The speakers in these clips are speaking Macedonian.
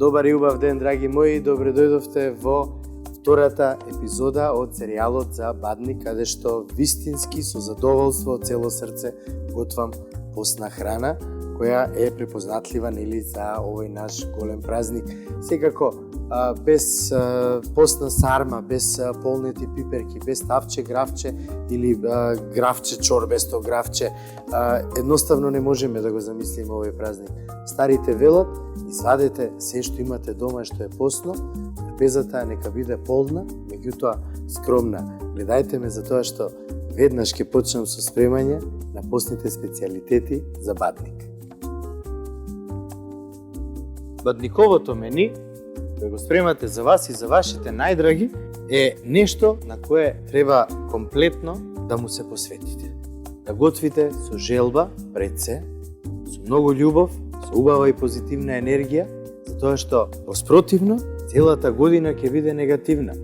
Добар и убав ден, драги мои, добре дојдовте во втората епизода од серијалот за Бадник, каде што вистински со задоволство од цело срце готвам постна храна, која е препознатлива нели за овој наш голем празник. Секако без постна сарма, без полнети пиперки, без тавче, гравче или гравче, чорбесто гравче, едноставно не можеме да го замислиме овој празник. Старите велат, извадете се што имате дома што е постно, трпезата нека биде полна, меѓутоа скромна. Гледајте ме за тоа што веднаш ќе почнам со спремање на постните специјалитети за Бадник. Бадниковото мени, кој го спремате за вас и за вашите најдраги, е нешто на кое треба комплетно да му се посветите. Да готвите со желба пред се, со многу љубов, со убава и позитивна енергија, затоа што воспротивно целата година ќе биде негативна.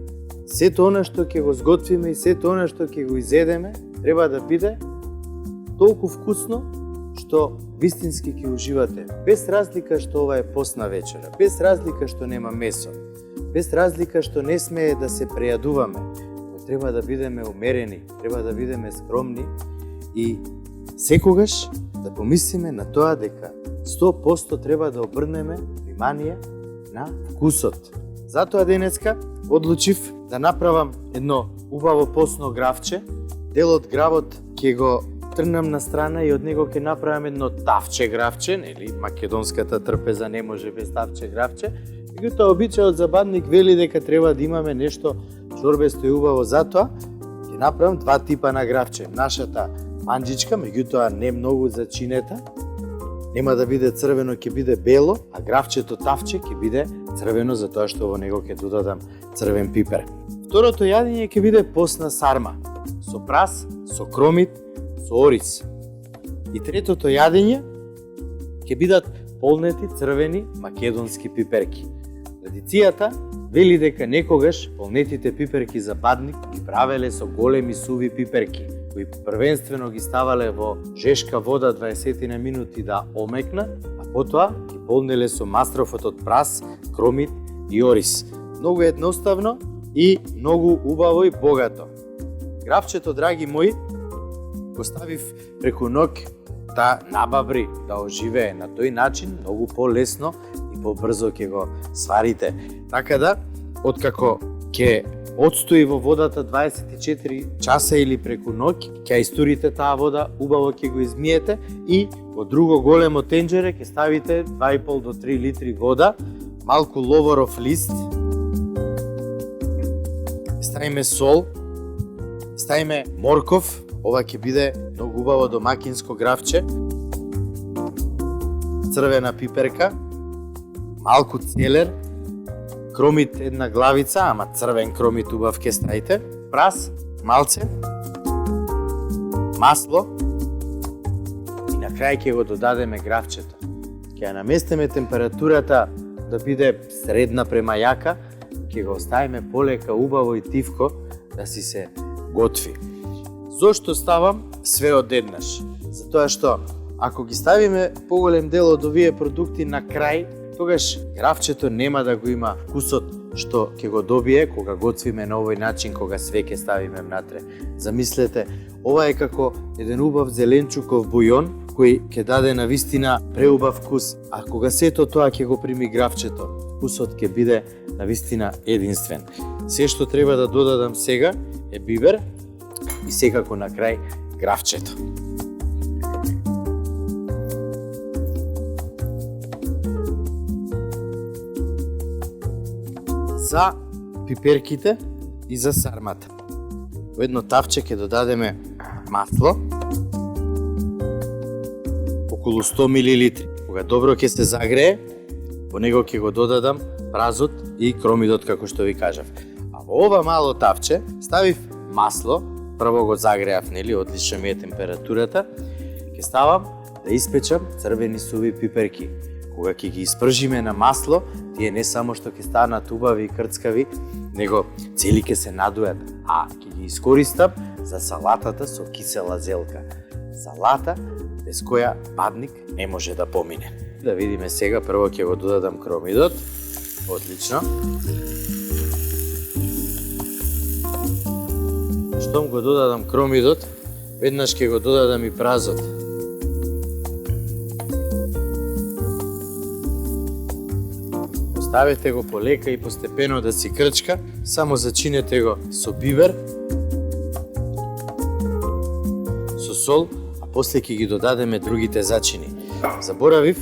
Сето она што ќе го сготвиме и сето она што ќе го изедеме треба да биде толку вкусно што вистински ќе уживате, без разлика што ова е постна вечера, без разлика што нема месо, без разлика што не смее да се прејадуваме, но треба да бидеме умерени, треба да бидеме скромни и секогаш да помислиме на тоа дека 100% треба да обрнеме внимание на вкусот. Затоа денеска одлучив да направам едно убаво постно гравче. Дел од гравот ќе го трнам на страна и од него ќе направам едно тавче гравче, нели македонската трпеза не може без тавче гравче. Меѓутоа обичајот за Бадник вели дека треба да имаме нешто чорбесто и убаво, затоа ќе направам два типа на гравче. Нашата манџичка, меѓутоа не многу за чинета, нема да биде црвено, ќе биде бело, а гравчето тавче ќе биде црвено, затоа што во него ќе додадам црвен пипер. Второто јадење ќе биде постна сарма, со прас, со кромит, со ориз. И третото јадење ќе бидат полнети црвени македонски пиперки. Традицијата вели дека некогаш полнетите пиперки за Бадник ги правеле со големи суви пиперки, кои првенствено ги ставале во жешка вода 20 на минути да омекнат, а потоа ги полнеле со мастрофот од прас, кромит и ориз. Многу едноставно и многу убаво и богато. Гравчето, драги мои, го ставив преку ноќ да набабри, да оживее. На тој начин многу полесно и побрзо ќе го сварите. Така да, откако ќе одстои во водата 24 часа или преку ноќ, ќе истурите таа вода, убаво ќе го измиете и во друго големо тенџере ќе ставите 2,5 до 3 литри вода, малку ловоров лист, ставиме сол, ставиме морков, ова ќе биде многу убаво домакинско гравче, црвена пиперка, малку целер, кромит една главица, ама црвен кромит убав ќе ставите, прас, малце, масло и на крај ќе го додадеме гравчето. Ќе ја наместиме температурата да биде средна према јака, ќе го оставиме полека убаво и тивко да си се готви. Зошто ставам све одеднаш? Затоа што ако ги ставиме поголем дел од овие продукти на крај, тогаш гравчето нема да го има вкусот што ќе го добие кога готвиме на овој начин, кога све ќе ставиме внатре. Замислете, ова е како еден убав зеленчуков бујон кој ќе даде на вистина преубав вкус, а кога сето тоа ќе го прими гравчето, вкусот ќе биде на вистина единствен. Се што треба да додадам сега е бибер и секако на крај гравчето. За пиперките и за сармата. Во едно тавче ќе додадеме масло, околу 100 мл. Кога добро ќе се загрее, во него ќе го додадам празот и кромидот, како што ви кажав. А во ова мало тавче ставив масло, прво го загреав, нели, одлично ми е температурата, ќе ставам да испечам црвени суви пиперки. Кога ќе ги испржиме на масло, тие не само што ќе станат убави и крцкави, него цели ќе се надујат, а ќе ги искористам за салатата со кисела зелка. Салата без која Бадник не може да помине. Да видиме сега, прво ќе го додадам кромидот, Одлично. Штом го додадам кромидот, веднаш ќе го додадам и празот. Оставете го полека и постепено да си крчка, само зачинете го со бибер, со сол, а после ќе ги додадеме другите зачини. Заборавив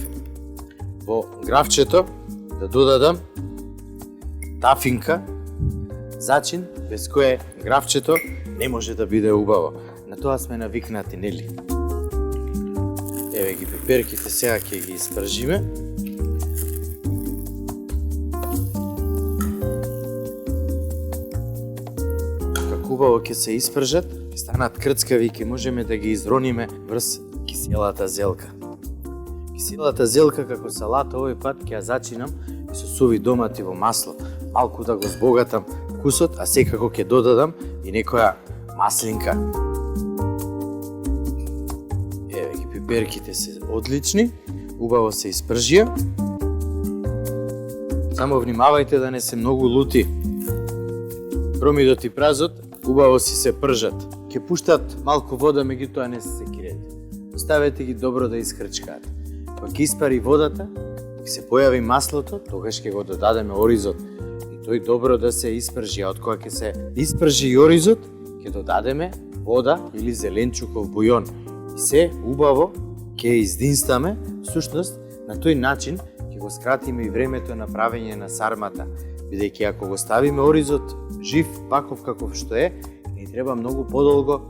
во гравчето да додадам тафинка, зачин без кое гравчето не може да биде убаво. На тоа сме навикнати, нели? Еве ги пиперките, сега ќе ги испржиме. Како убаво ќе се испржат, ќе станат крцкави и ќе можеме да ги изрониме врз киселата зелка. Киселата зелка како салата овој пат ќе ја зачинам и со суви домати во масло. Малку да го збогатам вкусот, а секако ќе додадам и некоја маслинка. Еве ги пиперките се одлични, убаво се испржија. Само внимавајте да не се многу лути. Кромидот и празот убаво си се пржат. Ќе пуштат малку вода, меѓутоа не се секирете. Оставете ги добро да искрчкаат. Кога ќе испари водата, ќе се појави маслото, тогаш ќе го додадеме оризот. И тој добро да се испржи, а од кога ќе се испржи и оризот, ќе додадеме вода или зеленчуков бујон. И се убаво ќе издинстаме, всушност на тој начин ќе го скратиме и времето на правење на сармата, бидејќи ако го ставиме оризот жив, ваков каков што е, ни треба многу подолго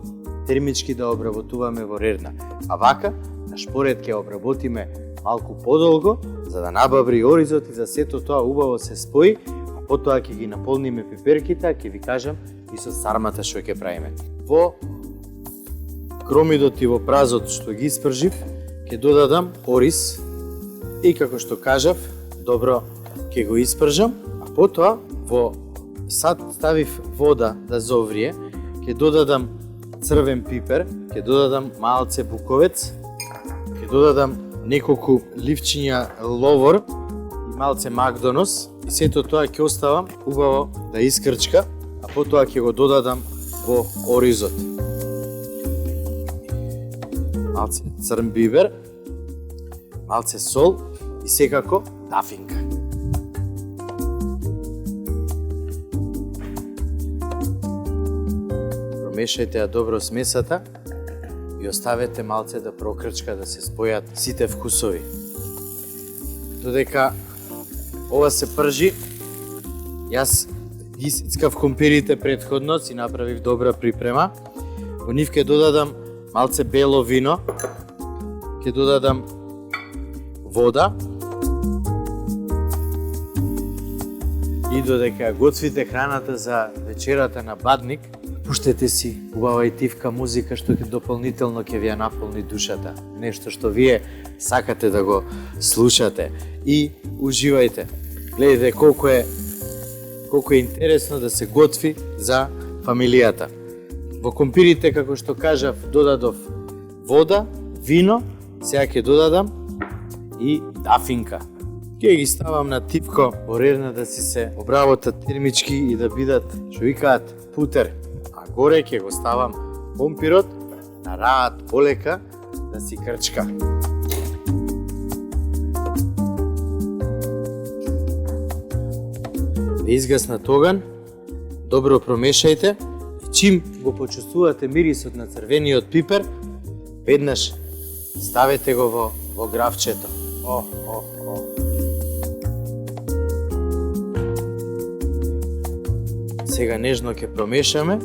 термички да обработуваме во рерна. А вака, на шпоред ќе обработиме малку подолго, за да набаври оризот и за сето тоа убаво се спои, а потоа ќе ги наполниме пиперките, а ќе ви кажам и со сармата што ќе правиме. Во кромидот и во празот што ги испржив, ќе додадам ориз и како што кажав, добро ќе го испржам, а потоа во ставив вода да зоврие, ќе додадам црвен пипер, ќе додадам малце буковец, ќе додадам неколку ливчиња ловор и малце макдонос и сето тоа ќе оставам убаво да искрчка, а потоа ќе го додадам во оризот. Малце црн бибер, малце сол и секако тафинка. Промешајте ја добро смесата и оставете малце да прокрчка, да се спојат сите вкусови. Додека ова се пржи, јас ги сецкав компирите претходно, си направив добра припрема. Во нив ќе додадам малце бело вино, ќе додадам вода и додека ја готвите храната за вечерата на бадник, пуштете си убава и тивка музика што ќе дополнително ќе ви ја наполни душата. Нешто што вие сакате да го слушате и уживајте. Гледайте колку е интересно да се готви за фамилијата. Во компирите, како што кажав, додадов вода, вино, сега ќе додадам и тафинка. Ќе ги ставам на тивко во рерна да си се обработат термички и да бидат, што викаат, путер. А горе ќе го ставам компирот на раат полека да си крчка. Да изгаснат оган, добро промешајте и чим го почувствувате мирисот на црвениот пипер, веднаш ставете го во гравчето. Сега нежно ќе промешаме.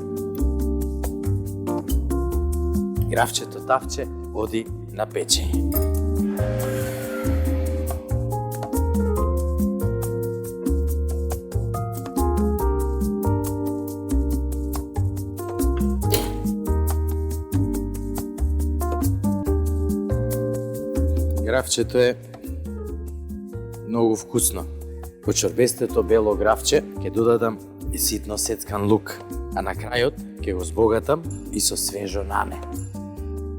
Гравчето тавче оди на печење. Гравчето е многу вкусно. Во чорбестето бело гравче ќе додадам и ситно сецкан лук, а на крајот ќе го збогатам и со свежо нане.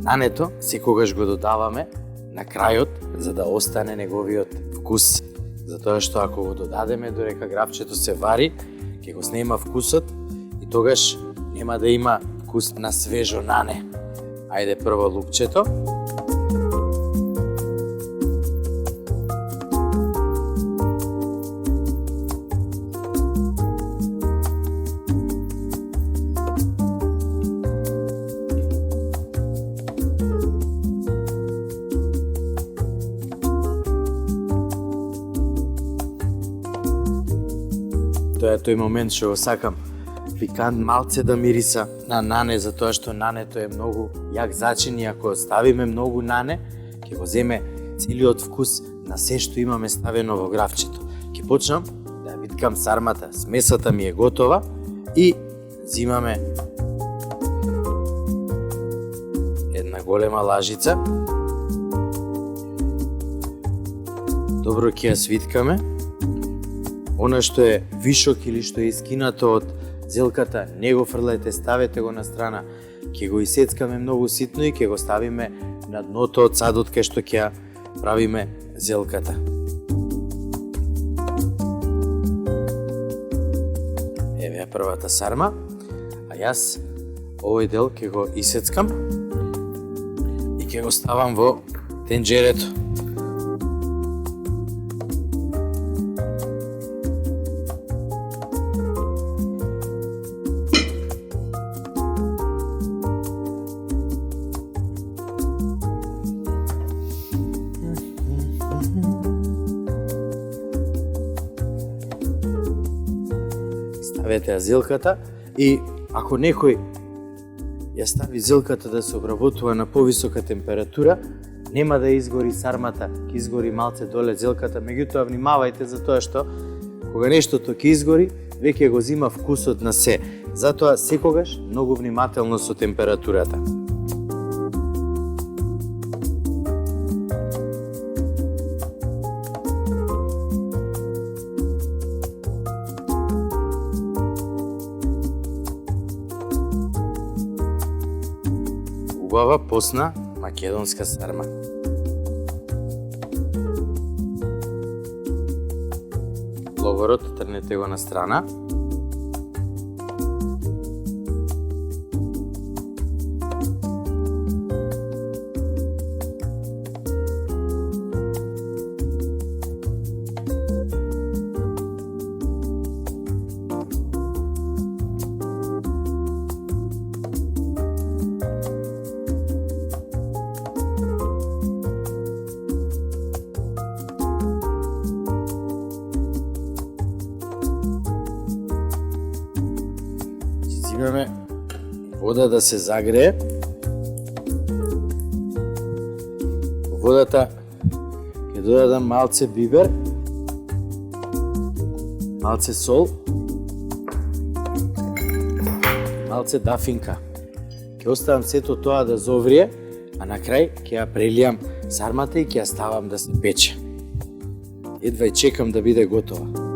Нането секогаш го додаваме на крајот за да остане неговиот вкус. За затоа што ако го додадеме додека гравчето се вари, ќе го снема вкусот и тогаш нема да има вкус на свежо нане. Ајде прво лукчето. Тоа е тој момент што го сакам. Пикант малце да мириса на нане, затоа што нането е многу јак зачин и ако ставиме многу нане, ќе го земе целиот вкус на се што имаме ставено во гравчето. Ќе почнам да виткам сармата. Смесата ми е готова и зимаме една голема лажица. Добро ќе ја свиткаме. Она што е вишок или што е искинато од зелката, не го фрлете, ставете го на страна. Ќе го исецкаме многу ситно и ќе го ставиме на дното од садот кај што ќе правиме зелката. Еве ја првата сарма, а јас овој дел ќе го исецкам и ќе го ставам во тенџерето. Ставете ја зелката и ако некој ја стави зелката да се обработува на повисока температура, нема да изгори сармата, ќе изгори малце доле зелката, меѓутоа внимавајте за тоа што кога нештото ќе изгори, веќе го зима вкусот на се. Затоа секогаш многу внимателно со температурата. Убава посна македонска сарма. Ловорот трнете го на страна. Имаме вода да се загрее. Водата ќе додадам малце бибер, малце сол, малце дафинка. Ќе оставам сето тоа да зоврие, а на крај ќе ја прелијам сармата и ќе ја ставам да се пече. Едва и чекам да биде готова.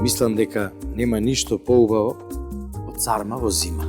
Мислам дека нема ништо поубаво од сарма во зима.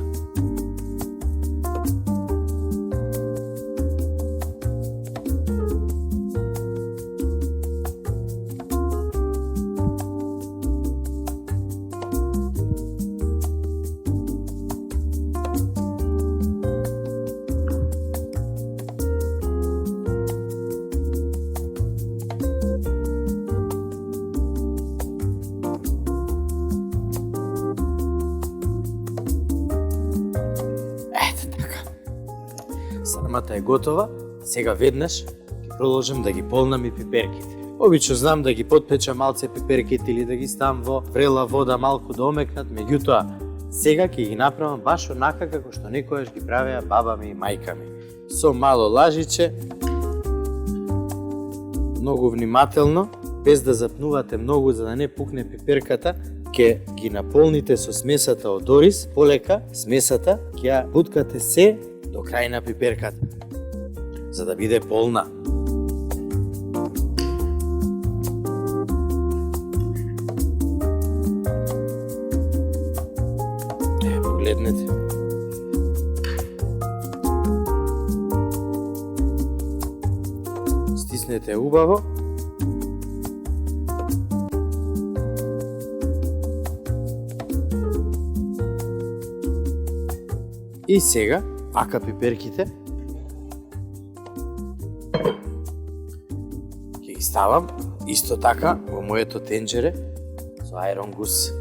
Сармата е готова, сега веднаш ќе продолжам да ги полнам и пиперките. Обично знам да ги потпечам малце пиперките или да ги ставам во врела вода малку да омекнат, меѓутоа сега ќе ги направам баш онака како што некојаш ги правеа баба ми и мајка ми. Со мало лажиче, многу внимателно, без да запнувате многу за да не пукне пиперката, ќе ги наполните со смесата од ориз, полека смесата ќе ја буткате се до крај на пиперката, за да биде полна. Погледнете. стиснете убаво. И сега, вака пиперките ќе ги ставам исто така во моето тенџере со аерон гус.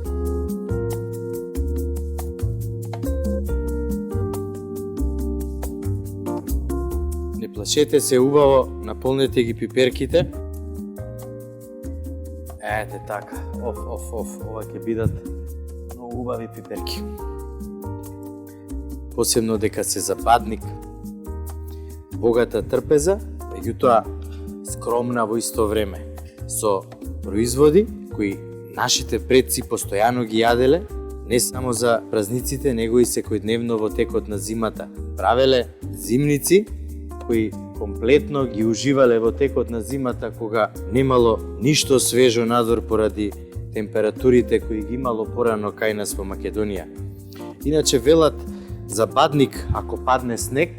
Не плашете се, убаво наполнете ги пиперките. Ете така, ова ќе бидат многу убави пиперки. Посебно дека се за бадник. Богата трпеза, меѓутоа скромна во исто време, со производи кои нашите предци постојано ги јаделе, не само за празниците, него и секојдневно во текот на зимата. Правеле зимници кои комплетно ги уживале во текот на зимата, кога немало ништо свежо надвор поради температурите кои ги имало порано кај нас во Македонија. Иначе велат за бадник, ако падне снег,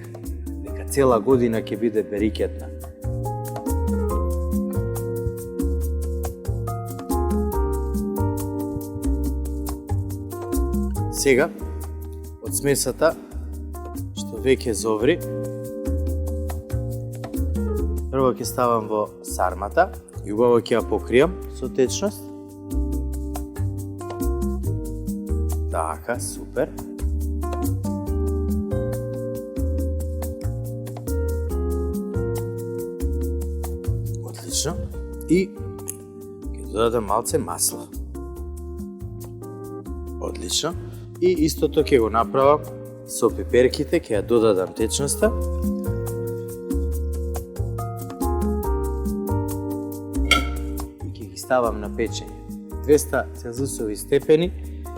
дека цела година ќе биде берикетна. Сега, од смесата, што веќе зоври, прво ќе ставам во сармата и убаво ќе ја покријам со течност. Така, супер. Отлично. И ќе додадам малце масло. Одлично. И истото ќе го направам со пиперките, ќе ја додадам течноста. И ќе ги ставам на печење. 200 целзиусови степени,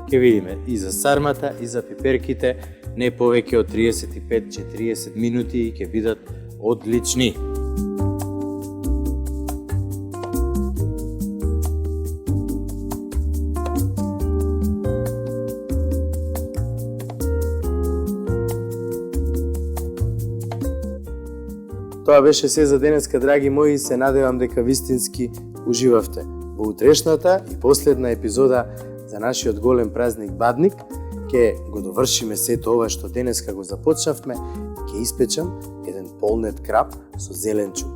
ќе видиме и за сармата и за пиперките, не повеќе од 35-40 минути и ќе бидат одлични. Тоа беше се за денеска, драги мои, и се надевам дека вистински уживавте. Во утрешната и последна епизода за нашиот голем празник Бадник ќе го довршиме сето ова што денеска го започнавме и ќе испечам еден полнет крап со зеленчук.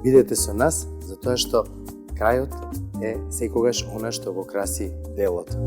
Бидете со нас, затоа што крајот е секогаш она што го краси делото.